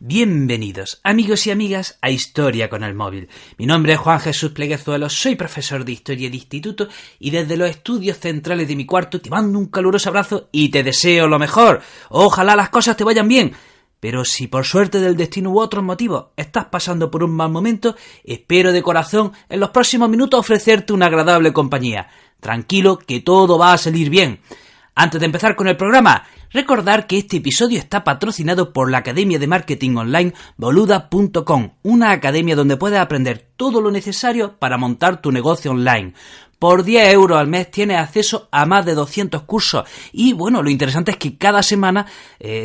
Bienvenidos, amigos y amigas, a Historia con el Móvil. Mi nombre es Juan Jesús Pleguezuelo, soy profesor de Historia de Instituto y desde los estudios centrales de mi cuarto te mando un caluroso abrazo y te deseo lo mejor. Ojalá las cosas te vayan bien. Pero si por suerte del destino u otros motivos estás pasando por un mal momento, espero de corazón en los próximos minutos ofrecerte una agradable compañía. Tranquilo, que todo va a salir bien. Antes de empezar con el programa, recordar que este episodio está patrocinado por la Academia de Marketing Online Boluda.com, una academia donde puedes aprender todo lo necesario para montar tu negocio online. Por 10 euros al mes tienes acceso a más de 200 cursos y bueno, lo interesante es que cada semana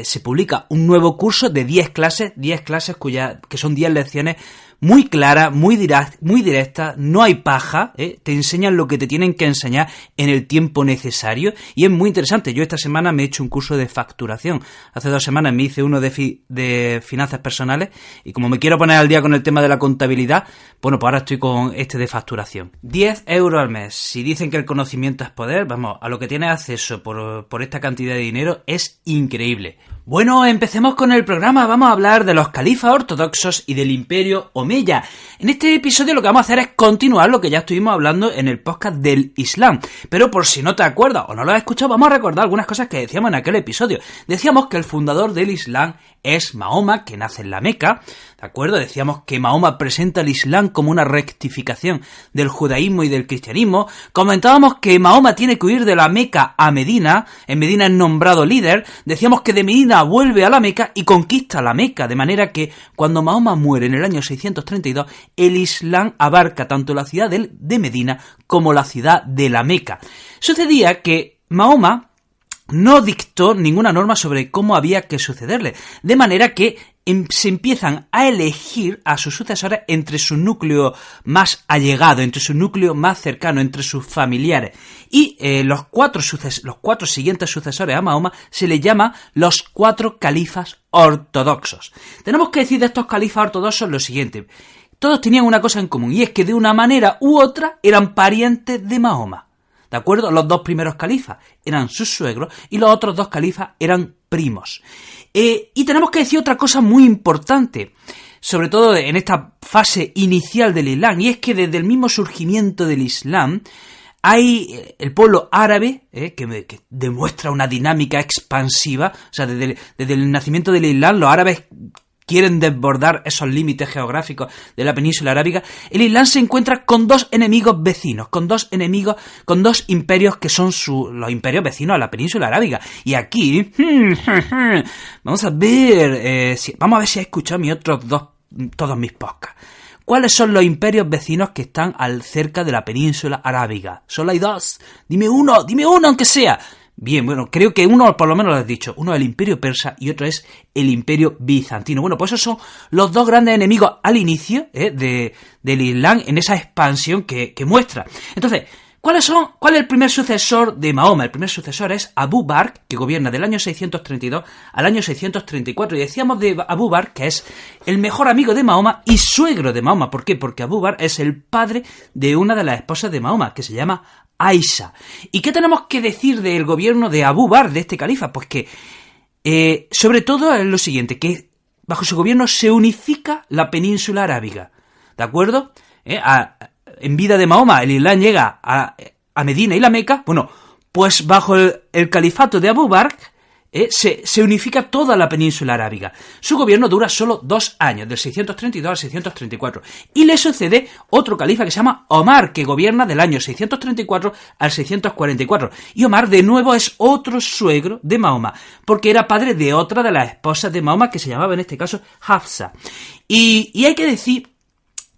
se publica un nuevo curso de 10 clases que son 10 lecciones muy claras, muy directas, no hay paja, te enseñan lo que te tienen que enseñar en el tiempo necesario y es muy interesante. Yo esta semana me he hecho un curso de facturación, hace 2 semanas me hice uno de finanzas personales y como me quiero poner al día con el tema de la contabilidad, bueno, pues ahora estoy con este de facturación. 10 euros al mes, si dicen que el conocimiento es poder, vamos, a lo que tienes acceso por esta cantidad de dinero es increíble. Bueno, empecemos con el programa. Vamos a hablar de los califas ortodoxos y del Imperio Omeya. En este episodio lo que vamos a hacer es continuar lo que ya estuvimos hablando en el podcast del Islam. Pero por si no te acuerdas o no lo has escuchado, vamos a recordar algunas cosas que decíamos en aquel episodio. Decíamos que el fundador del Islam es Mahoma, que nace en la Meca, ¿de acuerdo? Decíamos que Mahoma presenta el Islam como una rectificación del judaísmo y del cristianismo. Comentábamos que Mahoma tiene que huir de la Meca a Medina. En Medina es nombrado líder. Decíamos que de Medina vuelve a la Meca y conquista la Meca, de manera que cuando Mahoma muere en el año 632, el Islam abarca tanto la ciudad de Medina como la ciudad de la Meca. Sucedía que Mahoma no dictó ninguna norma sobre cómo había que sucederle, de manera que se empiezan a elegir a sus sucesores entre su núcleo más allegado, entre su núcleo más cercano, entre sus familiares. Y los cuatro siguientes sucesores a Mahoma se les llama los 4 califas ortodoxos. Tenemos que decir de estos califas ortodoxos lo siguiente: todos tenían una cosa en común, y es que de una manera u otra eran parientes de Mahoma. ¿De acuerdo? Los 2 primeros califas eran sus suegros y los otros 2 califas eran primos. Y tenemos que decir otra cosa muy importante, sobre todo en esta fase inicial del Islam, y es que desde el mismo surgimiento del Islam hay el pueblo árabe que demuestra una dinámica expansiva. O sea, desde el nacimiento del Islam los árabes quieren desbordar esos límites geográficos de la península arábiga. El Islam se encuentra con 2 enemigos vecinos, con 2 imperios que son los imperios vecinos a la península arábiga. Y aquí, vamos a ver si has escuchado todos mis podcasts. ¿Cuáles son los imperios vecinos que están cerca de la península arábiga? Solo hay 2. Dime uno aunque sea. Bien, bueno, creo que uno por lo menos lo has dicho. Uno es el Imperio Persa y otro es el Imperio Bizantino. Bueno, pues esos son los 2 grandes enemigos al inicio del Islam en esa expansión que muestra. Entonces, ¿cuál es el primer sucesor de Mahoma? El primer sucesor es Abu Bakr, que gobierna del año 632 al año 634. Y decíamos de Abu Bakr que es el mejor amigo de Mahoma y suegro de Mahoma. ¿Por qué? Porque Abu Bakr es el padre de una de las esposas de Mahoma, que se llama Aisha. ¿Y qué tenemos que decir del gobierno de Abu Bakr, de este califa? Pues que, sobre todo, es lo siguiente, que bajo su gobierno se unifica la península arábiga, ¿de acuerdo? En vida de Mahoma, el Islam llega a Medina y la Meca. Bueno, pues bajo el califato de Abu Bakr se unifica toda la península arábiga. Su gobierno dura solo 2 años, del 632 al 634, y le sucede otro califa que se llama Omar, que gobierna del año 634 al 644. Y Omar de nuevo es otro suegro de Mahoma, porque era padre de otra de las esposas de Mahoma, que se llamaba en este caso Hafsa. Y hay que decir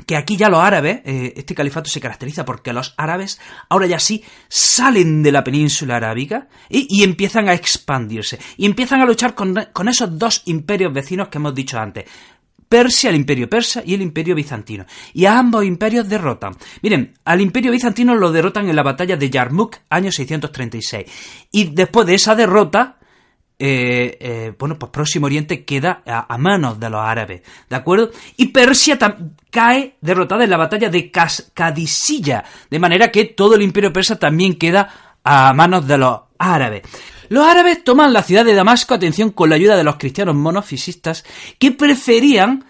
que aquí ya los árabes, este califato se caracteriza porque los árabes ahora ya sí salen de la península arábiga y empiezan a expandirse. Y empiezan a luchar con esos 2 imperios vecinos que hemos dicho antes. Persia, el Imperio Persa y el Imperio Bizantino. Y a ambos imperios derrotan. Miren, al Imperio Bizantino lo derrotan en la batalla de Yarmouk, año 636. Y después de esa derrota, pues Próximo Oriente queda a manos de los árabes, ¿de acuerdo? Y Persia cae derrotada en la batalla de Qadisiyah, de manera que todo el imperio persa también queda a manos de los árabes. Los árabes toman la ciudad de Damasco, atención, con la ayuda de los cristianos monofisistas que preferían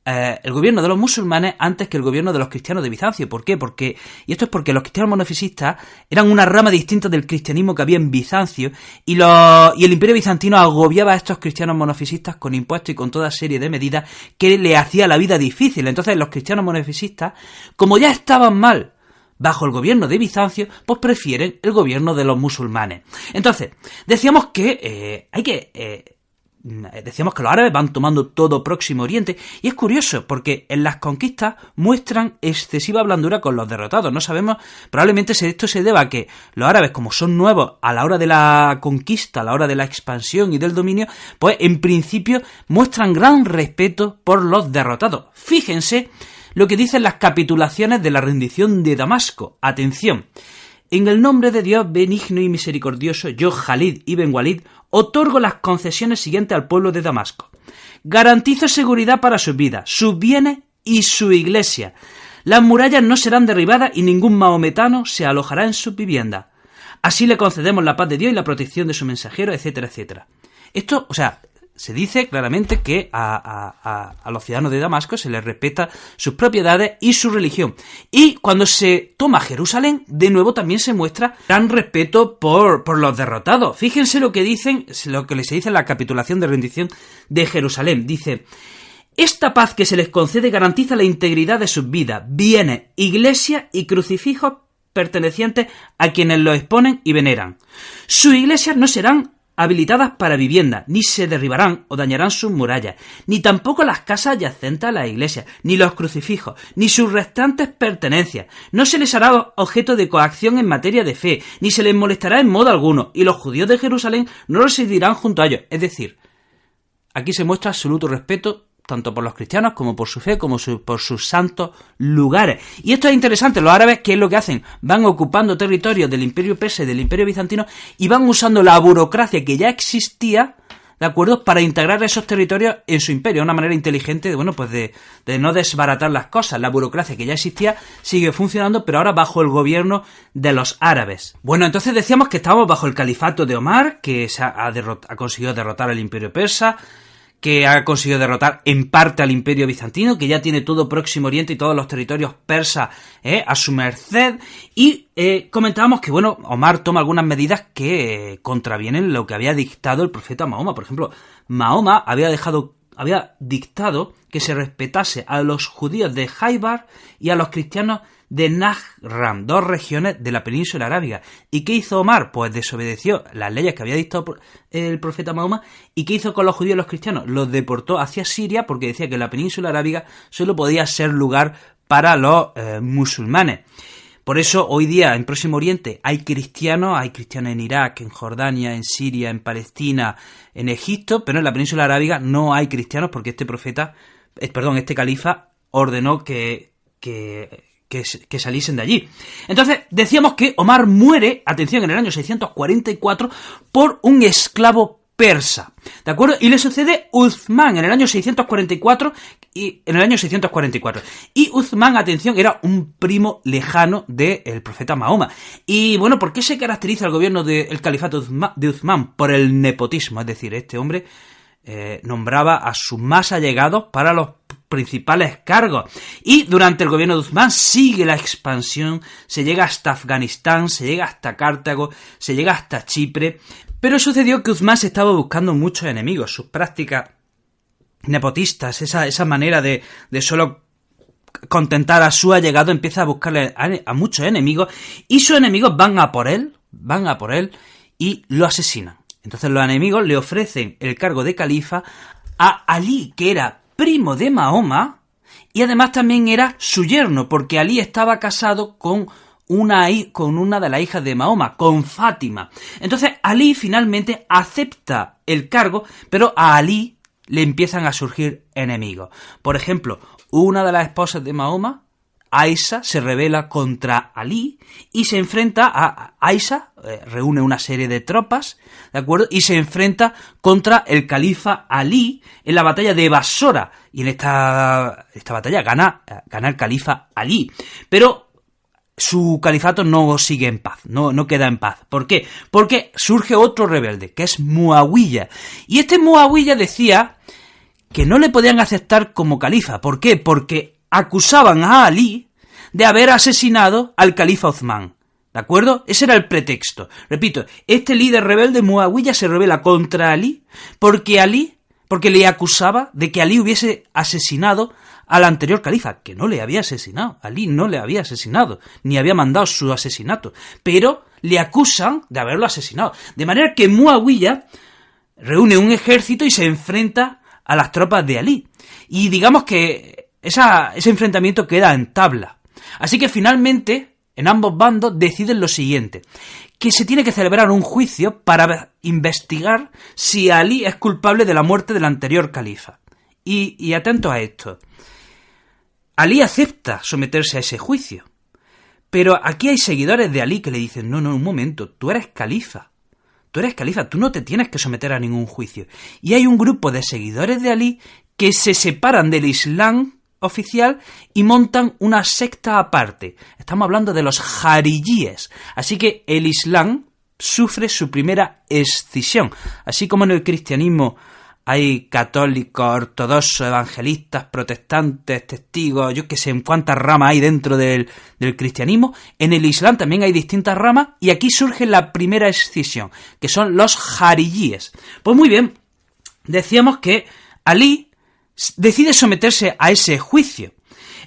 el gobierno de los musulmanes antes que el gobierno de los cristianos de Bizancio. ¿Por qué? Y esto es porque los cristianos monofisistas eran una rama distinta del cristianismo que había en Bizancio y el imperio bizantino agobiaba a estos cristianos monofisistas con impuestos y con toda serie de medidas que le hacía la vida difícil. Entonces los cristianos monofisistas, como ya estaban mal bajo el gobierno de Bizancio, pues prefieren el gobierno de los musulmanes. Entonces, decíamos que decíamos que los árabes van tomando todo Próximo Oriente, y es curioso porque en las conquistas muestran excesiva blandura con los derrotados. No sabemos, probablemente esto se deba a que los árabes, como son nuevos a la hora de la conquista, a la hora de la expansión y del dominio, pues en principio muestran gran respeto por los derrotados. Fíjense lo que dicen las capitulaciones de la rendición de Damasco. Atención: en el nombre de Dios benigno y misericordioso, yo, Jalid ibn Walid, otorgo las concesiones siguientes al pueblo de Damasco. Garantizo seguridad para sus vidas, sus bienes y su iglesia. Las murallas no serán derribadas y ningún mahometano se alojará en sus viviendas. Así le concedemos la paz de Dios y la protección de su mensajero, etcétera, etcétera. Esto, se dice claramente que a los ciudadanos de Damasco se les respeta sus propiedades y su religión. Y cuando se toma Jerusalén, de nuevo también se muestra gran respeto por los derrotados. Fíjense lo que se dice en la capitulación de rendición de Jerusalén. Dice: esta paz que se les concede garantiza la integridad de sus vidas, bienes, iglesia y crucifijos pertenecientes a quienes los exponen y veneran. Sus iglesias no serán habilitadas para vivienda, ni se derribarán o dañarán sus murallas, ni tampoco las casas adyacentes a las iglesias, ni los crucifijos, ni sus restantes pertenencias. No se les hará objeto de coacción en materia de fe, ni se les molestará en modo alguno, y los judíos de Jerusalén no residirán junto a ellos. Es decir, aquí se muestra absoluto respeto tanto por los cristianos como por su fe, como por sus santos lugares. Y esto es interesante. Los árabes, ¿qué es lo que hacen? Van ocupando territorios del imperio persa y del imperio bizantino y van usando la burocracia que ya existía, ¿de acuerdo?, para integrar esos territorios en su imperio. Una manera inteligente de no desbaratar las cosas. La burocracia que ya existía sigue funcionando, pero ahora bajo el gobierno de los árabes. Bueno, entonces decíamos que estábamos bajo el califato de Omar, que ha conseguido derrotar al imperio persa, que ha conseguido derrotar en parte al imperio bizantino, que ya tiene todo Próximo Oriente y todos los territorios persas a su merced, y comentábamos que, Omar toma algunas medidas que contravienen lo que había dictado el profeta Mahoma. Por ejemplo, Mahoma había dictado que se respetase a los judíos de Jaibar y a los cristianos de Najran, dos regiones de la península arábiga. ¿Y qué hizo Omar? Pues desobedeció las leyes que había dictado el profeta Mahoma. ¿Y qué hizo con los judíos y los cristianos? Los deportó hacia Siria porque decía que la península arábiga solo podía ser lugar para los musulmanes. Por eso hoy día en Próximo Oriente hay cristianos en Irak, en Jordania, en Siria, en Palestina, en Egipto, pero en la península arábiga no hay cristianos porque este califa ordenó que saliesen de allí. Entonces, decíamos que Omar muere, atención, en el año 644 por un esclavo persa, ¿de acuerdo? Y le sucede Uthman en el año 644 y Uthman, atención, era un primo lejano del profeta Mahoma. Y ¿por qué se caracteriza el gobierno del califato de Uthman? Por el nepotismo, es decir, este hombre nombraba a sus más allegados para los principales cargos. Y durante el gobierno de Uthman sigue la expansión, se llega hasta Afganistán, se llega hasta Cartago, se llega hasta Chipre. Pero sucedió que Uthman se estaba buscando muchos enemigos. Sus prácticas nepotistas, esa manera de solo contentar a su allegado, empieza a buscarle a muchos enemigos, y sus enemigos van a por él y lo asesinan. Entonces los enemigos le ofrecen el cargo de califa a Ali, que era primo de Mahoma, y además también era su yerno, porque Ali estaba casado con una de las hijas de Mahoma, con Fátima. Entonces Ali finalmente acepta el cargo, pero a Ali le empiezan a surgir enemigos. Por ejemplo, una de las esposas de Mahoma, Aisha, se rebela contra Ali y se enfrenta a Aisha, reúne una serie de tropas, ¿de acuerdo? Y se enfrenta contra el califa Ali en la batalla de Basora. Y en esta batalla gana el califa Ali. Pero su califato no sigue en paz, no queda en paz. ¿Por qué? Porque surge otro rebelde, que es Muawiyah. Y este Muawiyah decía que no le podían aceptar como califa. ¿Por qué? Porque acusaban a Ali de haber asesinado al califa Uthman. ¿De acuerdo? Ese era el pretexto. Repito, este líder rebelde Muawiyah se rebela contra Ali porque le acusaba de que Ali hubiese asesinado al anterior califa, que no le había asesinado. Ali no le había asesinado, ni había mandado su asesinato, pero le acusan de haberlo asesinado. De manera que Muawiyah reúne un ejército y se enfrenta a las tropas de Ali. Y digamos que ese enfrentamiento queda en tabla. Así que finalmente, en ambos bandos deciden lo siguiente: que se tiene que celebrar un juicio para investigar si Ali es culpable de la muerte del anterior califa. Y atento a esto. Ali acepta someterse a ese juicio. Pero aquí hay seguidores de Ali que le dicen, no, un momento, tú eres califa, tú no te tienes que someter a ningún juicio. Y hay un grupo de seguidores de Ali que se separan del Islam oficial y montan una secta aparte. Estamos hablando de los jarilíes. Así que el Islam sufre su primera escisión. Así como en el cristianismo hay católicos, ortodoxos, evangelistas, protestantes, testigos, yo que sé en cuántas ramas hay dentro del cristianismo, en el Islam también hay distintas ramas y aquí surge la primera escisión, que son los jarilíes. Pues muy bien, decíamos que Ali decide someterse a ese juicio.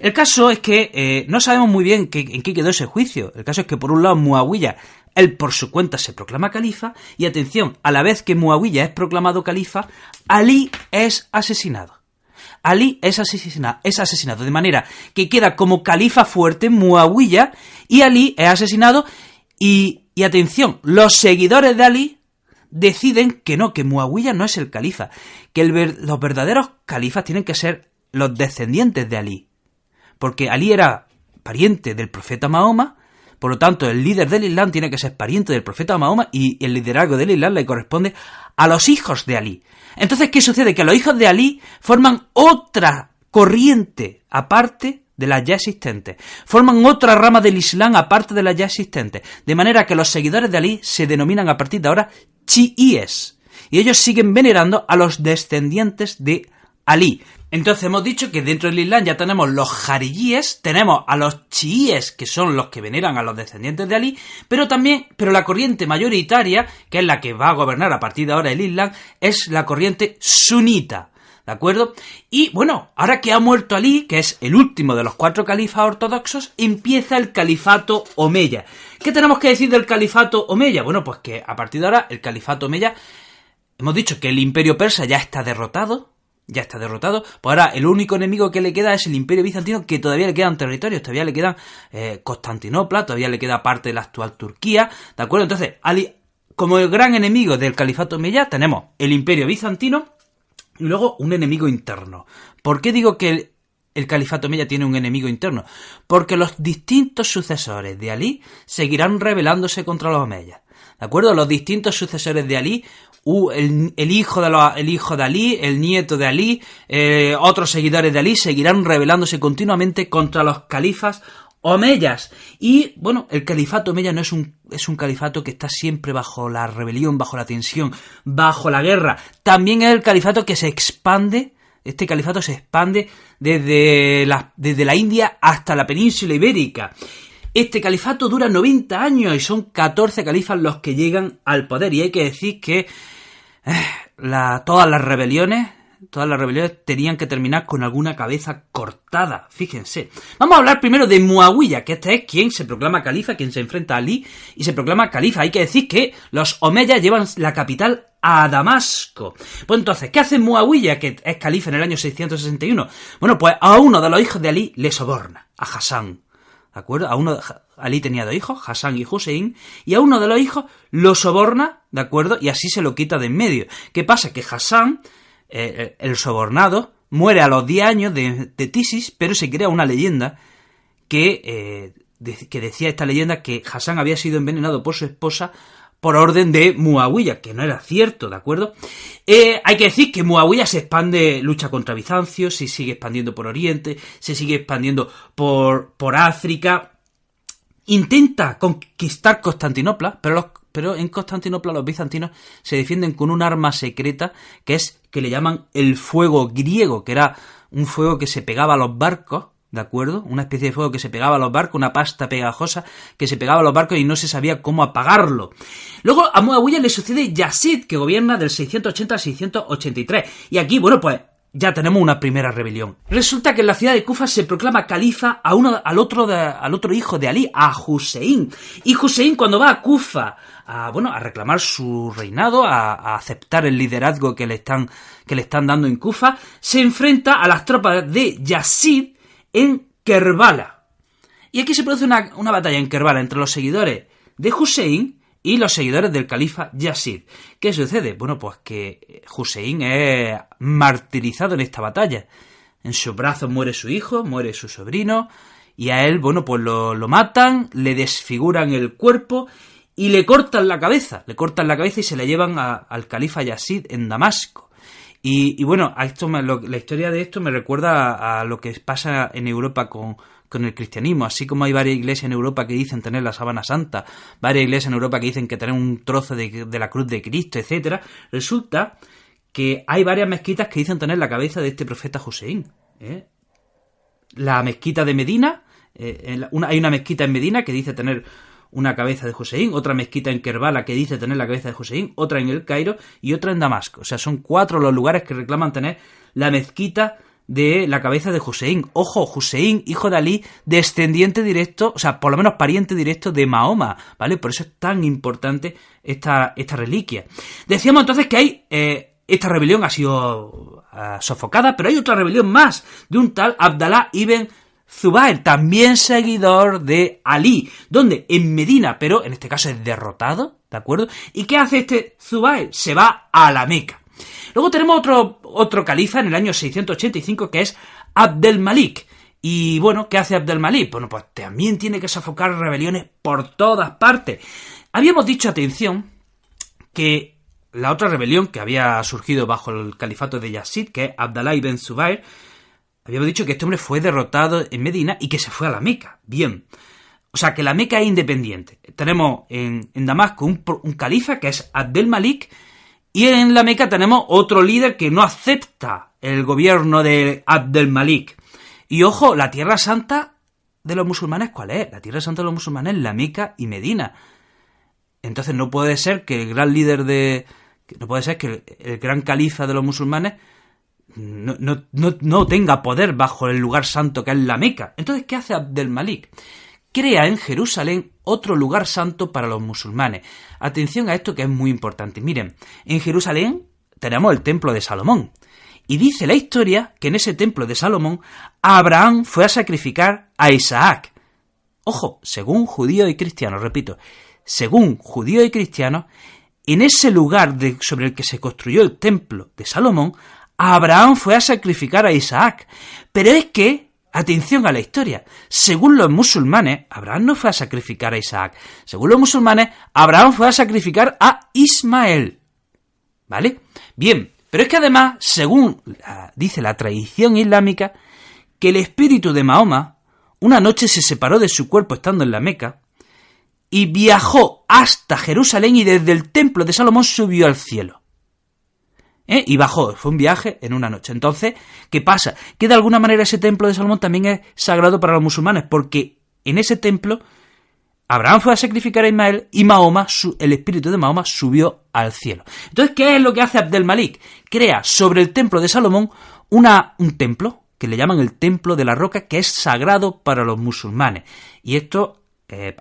El caso es que no sabemos muy bien en qué quedó ese juicio. El caso es que por un lado Muawiyah, él por su cuenta se proclama califa y atención, a la vez que Muawiyah es proclamado califa, Ali es asesinado. Ali es asesinado, de manera que queda como califa fuerte Muawiyah y Ali es asesinado y atención, los seguidores de Ali deciden que no, que Muawiyah no es el califa, que los verdaderos califas tienen que ser los descendientes de Ali, porque Ali era pariente del profeta Mahoma. Por lo tanto, el líder del Islam tiene que ser pariente del profeta Mahoma y el liderazgo del Islam le corresponde a los hijos de Ali. Entonces, ¿qué sucede? Que los hijos de Ali forman otra corriente aparte de las ya existentes. Forman otra rama del Islam aparte de las ya existentes. De manera que los seguidores de Ali se denominan a partir de ahora chiíes. Y ellos siguen venerando a los descendientes de Ali. Entonces hemos dicho que dentro del Islam ya tenemos los jarilíes, tenemos a los chiíes, que son los que veneran a los descendientes de Ali, pero la corriente mayoritaria, que es la que va a gobernar a partir de ahora el Islam, es la corriente sunita, ¿de acuerdo? Y bueno, ahora que ha muerto Ali, que es el último de los 4 califas ortodoxos, empieza el califato omeya. ¿Qué tenemos que decir del califato omeya? Bueno, pues que a partir de ahora el califato omeya, hemos dicho que el imperio persa ya está derrotado, pues ahora el único enemigo que le queda es el imperio bizantino, que todavía le quedan territorios, todavía le quedan Constantinopla, todavía le queda parte de la actual Turquía, ¿de acuerdo? Entonces, como el gran enemigo del califato omeya tenemos el imperio bizantino y luego un enemigo interno. ¿Por qué digo que el califato omeya tiene un enemigo interno? Porque los distintos sucesores de Ali seguirán rebelándose contra los omeyas, ¿de acuerdo? Los distintos sucesores de Ali, el hijo de Ali, el nieto de Ali, otros seguidores de Ali seguirán rebelándose continuamente contra los califas omeyas. Y bueno, el califato omeya no es un califato que está siempre bajo la rebelión, bajo la tensión, bajo la guerra. También es el califato que se expande. Este califato se expande desde la India hasta la península ibérica. Este califato dura 90 años y son 14 califas los que llegan al poder. Y hay que decir que todas las rebeliones tenían que terminar con alguna cabeza cortada. Fíjense. Vamos a hablar primero de Muawiyah, que este es quien se proclama califa, quien se enfrenta a Ali y se proclama califa. Hay que decir que los omeyas llevan la capital a Damasco. Pues entonces, ¿qué hace Muawiyah, que es califa en el año 661? Bueno, pues a uno de los hijos de Ali le soborna, a Hassan. ¿De acuerdo? Ali tenía 2 hijos, Hassan y Hussein, y a uno de los hijos lo soborna, ¿de acuerdo? Y así se lo quita de en medio. ¿Qué pasa? Que Hassan, el sobornado, muere a los 10 años de tisis, pero se crea una leyenda que decía esta leyenda que Hassan había sido envenenado por su esposa por orden de Muawiyah, que no era cierto, ¿de acuerdo? Hay que decir que Muawiyah se expande, lucha contra Bizancio, se sigue expandiendo por Oriente, se sigue expandiendo por África. intenta conquistar Constantinopla, pero en Constantinopla los bizantinos se defienden con un arma secreta que le llaman el fuego griego, que era un fuego que se pegaba a los barcos, ¿de acuerdo? Una especie de fuego que se pegaba a los barcos, una pasta pegajosa que se pegaba a los barcos y no se sabía cómo apagarlo. Luego a Muawiyah le sucede Yazid, que gobierna del 680 al 683. Y aquí, bueno, pues ya tenemos una primera rebelión. Resulta que en la ciudad de Kufa se proclama califa al otro hijo de Ali, a Husein. Y Husein, cuando va a Kufa a reclamar su reinado, a aceptar el liderazgo que le están dando en Kufa, se enfrenta a las tropas de Yazid en Kerbala. Y aquí se produce una batalla en Kerbala entre los seguidores de Husein y los seguidores del califa Yazid. ¿Qué sucede? Bueno, pues que Husein es martirizado en esta batalla. En sus brazos muere su hijo, muere su sobrino, y a él, bueno, pues lo matan, le desfiguran el cuerpo y le cortan la cabeza. Le cortan la cabeza y se la llevan al califa Yazid en Damasco. Y bueno, la historia de esto me recuerda a lo que pasa en Europa con el cristianismo. Así como hay varias iglesias en Europa que dicen tener la sábana santa, varias iglesias en Europa que dicen que tener un trozo de la cruz de Cristo, etcétera, resulta que hay varias mezquitas que dicen tener la cabeza de este profeta Husein. La mezquita de Medina, hay una mezquita en Medina que dice tener una cabeza de Husein, otra mezquita en Kerbala que dice tener la cabeza de Husein, otra en el Cairo y otra en Damasco. O sea, son 4 los lugares que reclaman tener la mezquita de la cabeza de Husein. Ojo, Husein, hijo de Ali, descendiente directo, o sea, por lo menos pariente directo de Mahoma, ¿vale? Por eso es tan importante esta reliquia. Decíamos entonces que hay esta rebelión ha sido sofocada, pero hay otra rebelión más, de un tal Abdallah ibn Zubair, también seguidor de Ali, donde en Medina, pero en este caso es derrotado, ¿de acuerdo? ¿Y qué hace este Zubair? Se va a la Meca. Luego tenemos otro califa en el año 685 que es Abdelmalik. Y bueno, ¿qué hace Abdelmalik? Bueno, pues también tiene que sofocar rebeliones por todas partes. Habíamos dicho, atención, que la otra rebelión que había surgido bajo el califato de Yazid, que es Abdallah ibn Zubair, habíamos dicho que este hombre fue derrotado en Medina y que se fue a la Meca. Bien. O sea, que la Meca es independiente. Tenemos en Damasco un califa que es Abdelmalik, y en la Meca tenemos otro líder que no acepta el gobierno de Abdelmalik. Y ojo, la tierra santa de los musulmanes, ¿cuál es? La tierra santa de los musulmanes es la Meca y Medina. Entonces no puede ser que el gran el gran califa de los musulmanes no tenga poder bajo el lugar santo que es la Meca. Entonces, ¿qué hace Abdelmalik? Crea en Jerusalén otro lugar santo para los musulmanes. Atención a esto que es muy importante. Miren, en Jerusalén tenemos el templo de Salomón. Y dice la historia que en ese templo de Salomón, Abraham fue a sacrificar a Isaac. Ojo, según judíos y cristianos, repito, según judíos y cristianos, en ese lugar sobre el que se construyó el templo de Salomón, Abraham fue a sacrificar a Isaac. Pero es que, atención a la historia, según los musulmanes, Abraham no fue a sacrificar a Isaac. Según los musulmanes, Abraham fue a sacrificar a Ismael. ¿Vale? Bien, pero es que además, según dice la tradición islámica, que el espíritu de Mahoma una noche se separó de su cuerpo estando en la Meca y viajó hasta Jerusalén y desde el templo de Salomón subió al cielo. Y bajó, fue un viaje en una noche. Entonces, ¿qué pasa? Que de alguna manera ese templo de Salomón también es sagrado para los musulmanes, porque en ese templo Abraham fue a sacrificar a Ismael y Mahoma, el espíritu de Mahoma subió al cielo. Entonces, ¿qué es lo que hace Abdelmalik? Crea sobre el templo de Salomón un templo, que le llaman el templo de la roca, que es sagrado para los musulmanes. Y esto,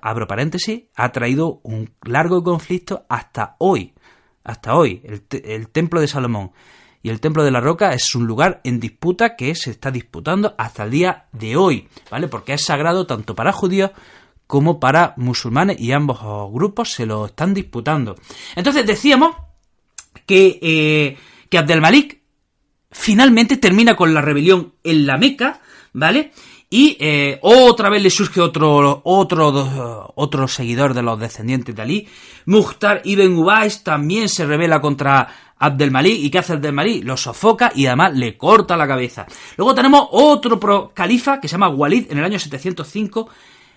abro paréntesis, ha traído un largo conflicto hasta hoy. Hasta hoy, el templo de Salomón y el templo de la roca es un lugar en disputa que se está disputando hasta el día de hoy, ¿vale? Porque es sagrado tanto para judíos como para musulmanes y ambos grupos se lo están disputando. Entonces decíamos que Abdelmalik finalmente termina con la rebelión en la Meca, ¿vale? Y otra vez le surge otro seguidor de los descendientes de Ali. Mukhtar ibn Ubays también se rebela contra Abdelmalik. ¿Y qué hace Abdelmalik? Lo sofoca y además le corta la cabeza. Luego tenemos otro califa que se llama Walid en el año 705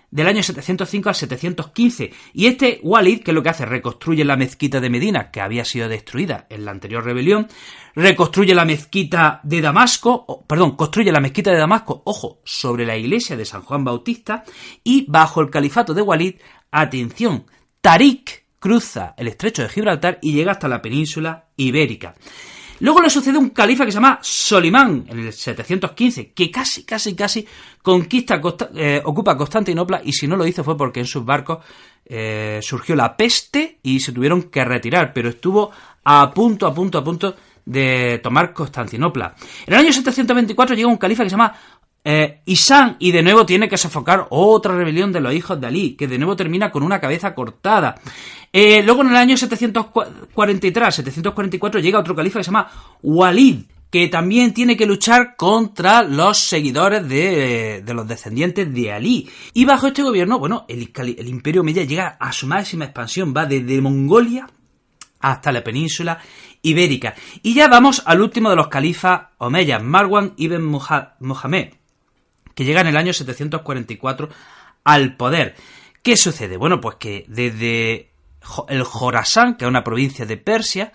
del año 705 al 715. Y este Walid, ¿qué es lo que hace? Reconstruye la mezquita de Medina, que había sido destruida en la anterior rebelión, reconstruye la mezquita de Damasco, construye la mezquita de Damasco, ojo, sobre la iglesia de San Juan Bautista, y bajo el califato de Walid, atención, Tarik cruza el estrecho de Gibraltar y llega hasta la península ibérica. Luego le sucede un califa que se llama Solimán, en el 715, que casi ocupa Constantinopla, y si no lo hizo fue porque en sus barcos surgió la peste y se tuvieron que retirar, pero estuvo a punto de tomar Constantinopla. En el año 724 llega un califa que se llama Isán, y de nuevo tiene que sofocar otra rebelión de los hijos de Alí, que de nuevo termina con una cabeza cortada. Luego en el año 744 llega otro califa que se llama Walid, que también tiene que luchar contra los seguidores de los descendientes de Alí. Y bajo este gobierno, bueno, el imperio omeya llega a su máxima expansión, va desde Mongolia hasta la península ibérica. Y ya vamos al último de los califas omeyas, Marwan ibn Mohammed, que llega en el año 744 al poder. ¿Qué sucede? Bueno, pues que desde el Jorasán, que es una provincia de Persia,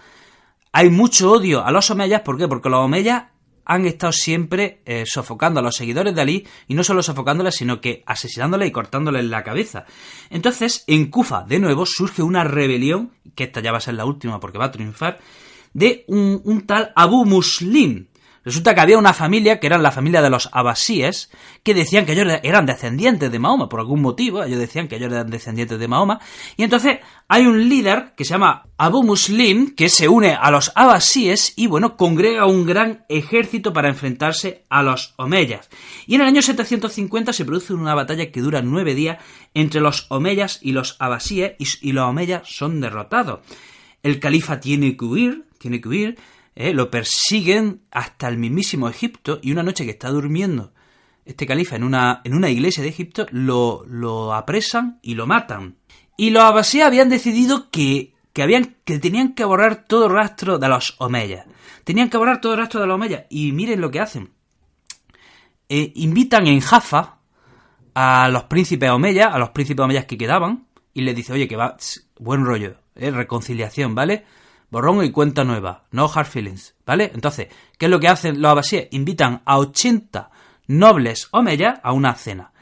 hay mucho odio a los omeyas. ¿Por qué? Porque los omeyas han estado siempre sofocando a los seguidores de Alí, y no solo sofocándoles, sino que asesinándoles y cortándoles la cabeza. Entonces, en Kufa, de nuevo, surge una rebelión, que esta ya va a ser la última porque va a triunfar, de un tal Abu Muslim. Resulta que había una familia, que eran la familia de los abasíes, que decían que ellos eran descendientes de Mahoma, por algún motivo, ellos decían que ellos eran descendientes de Mahoma, y entonces hay un líder que se llama Abu Muslim, que se une a los abasíes y, bueno, congrega un gran ejército para enfrentarse a los omeyas. Y en el año 750 se produce una batalla que dura 9 días entre los omeyas y los abasíes, y los omeyas son derrotados. El califa tiene que huir, lo persiguen hasta el mismísimo Egipto, y una noche que está durmiendo este califa en una iglesia de Egipto, lo apresan y lo matan. Y los abasíes habían decidido que tenían que borrar todo rastro de los omeyas. Y miren lo que hacen. Invitan en Jaffa a los príncipes omeyas que quedaban, y les dice, oye, que va, buen rollo, reconciliación, ¿vale? Borrón y cuenta nueva, no hard feelings, ¿vale? Entonces, ¿qué es lo que hacen los abasíes? Invitan a 80 nobles omeyas a una cena.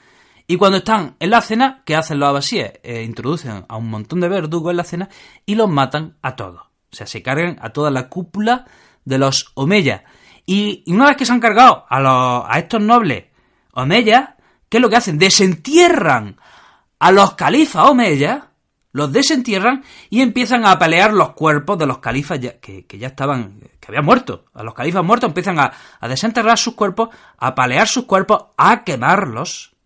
Y cuando están en la cena, ¿qué hacen los abasíes? Introducen a un montón de verdugos en la cena y los matan a todos. O sea, se cargan a toda la cúpula de los omeyas. Y una vez que se han cargado a estos nobles omeyas, ¿qué es lo que hacen? Desentierran a los califas omeyas, los desentierran y empiezan a pelear los cuerpos de los califas que ya estaban, que habían muerto. A los califas muertos empiezan a desenterrar sus cuerpos, a palear sus cuerpos, a quemarlos,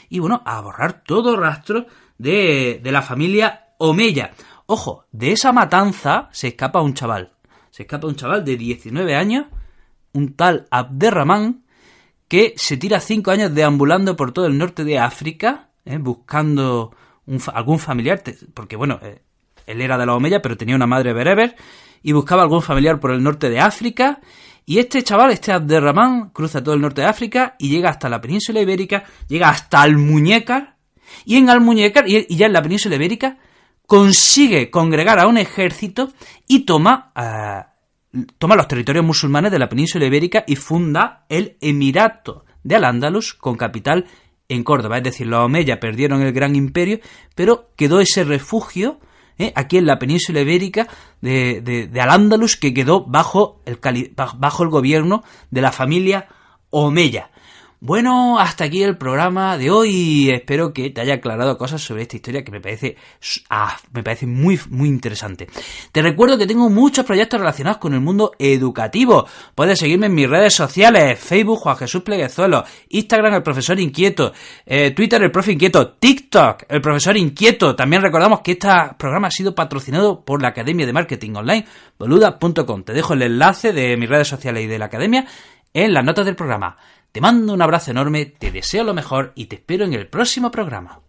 y bueno, a borrar todo rastro de la familia omeya. Ojo, de esa matanza se escapa un chaval de 19 años, un tal Abderramán, que se tira 5 años deambulando por todo el norte de África, buscando algún familiar, porque bueno, él era de la Omeya, pero tenía una madre bereber, y buscaba algún familiar por el norte de África. Y este chaval, Abderramán, cruza todo el norte de África y llega hasta la península ibérica, llega hasta Almuñécar, y en Almuñécar, y ya en la península ibérica, consigue congregar a un ejército y toma los territorios musulmanes de la península ibérica y funda el Emirato de Al-Ándalus, con capital en Córdoba. Es decir, los omeyas perdieron el gran imperio, pero quedó ese refugio aquí en la península ibérica de Al-Ándalus, que quedó bajo el gobierno de la familia omeya. Bueno, hasta aquí el programa de hoy. Espero que te haya aclarado cosas sobre esta historia que me parece muy, muy interesante. Te recuerdo que tengo muchos proyectos relacionados con el mundo educativo. Puedes seguirme en mis redes sociales: Facebook, Juan Jesús Pleguezuelo; Instagram, El Profesor Inquieto; Twitter, El Profe Inquieto; TikTok, El Profesor Inquieto. También recordamos que este programa ha sido patrocinado por la Academia de Marketing Online, boluda.com. Te dejo el enlace de mis redes sociales y de la Academia en las notas del programa. Te mando un abrazo enorme, te deseo lo mejor y te espero en el próximo programa.